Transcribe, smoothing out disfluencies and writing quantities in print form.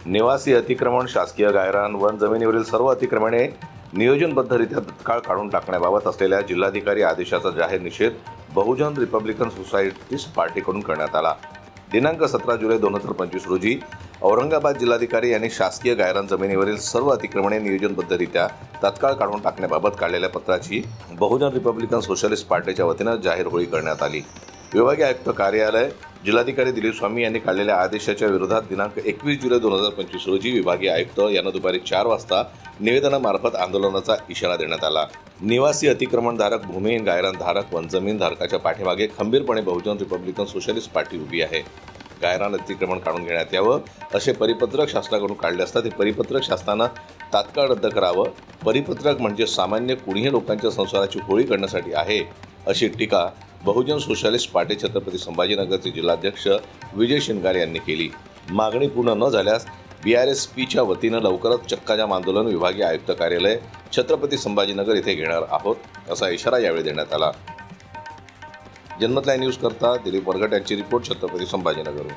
निवासी अतिक्रमण, शासकीय गायरान, वन जमिनीवरील सर्व अतिक्रमणे नियोजनबद्धरित्या तत्काळ काढून टाकण्याबाबत असलेल्या जिल्हाधिकारी आदेशाचा जाहीर निषेध बहुजन रिपब्लिकन सोसायटिस्ट पार्टीकडून करण्यात आला। दिनांक 17 जुलै 2025 रोजी औरंगाबाद जिल्हाधिकारी यांनी शासकीय गायरान जमिनीवरील सर्व अतिक्रमणे नियोजनबद्धरित्या तत्काळ काढून टाकण्याबाबत काढलेल्या पत्राची बहुजन रिपब्लिकन सोशलिस्ट पार्टीच्या वतीने जाहीर होळी करण्यात आली। विभागीय आयुक्त कार्यालय, जिल्हाधिकारी दिलीप स्वामी यांनी काढलेल्या आदेशाच्या विरोधात दिनांक 21 जुलै 2025 रोजी विभागीय आयुक्त यांना दुपारी 4 वाजता निवेदनामार्फत आंदोलनाचा इशारा देण्यात आला। निवासी अतिक्रमणधारक, भूमिहीन गायरानधारक, वनजमीन धारकाच्या पाठीमागे खंबीरपणे बहुजन रिपब्लिकन सोशलिस्ट पार्टी उभी आहे। गायरान अतिक्रमण काढून घेण्यात यावं असे परिपत्रक शासनाकडून काढले असता ते परिपत्रक शासनानं तात्काळ रद्द करावं। परिपत्रक म्हणजे सामान्य कुणीही लोकांच्या संसाराची होळी करण्यासाठी आहे, अशी टीका बहुजन सोशलिस्ट पार्टी छत्रपती संभाजीनगरचे जिल्हाध्यक्ष विजय शिंगारे यांनी केली। मागणी पूर्ण न झाल्यास BRSPच्या वतीनं लवकरच चक्काजाम आंदोलन विभागीय आयुक्त कार्यालय, छत्रपती संभाजीनगर येथे घेणार आहोत, असा इशारा यावेळी देण्यात आला। जनमत लाईव्ह न्यूज करता दिलीप वरगट यांची रिपोर्ट, छत्रपती संभाजीनगर।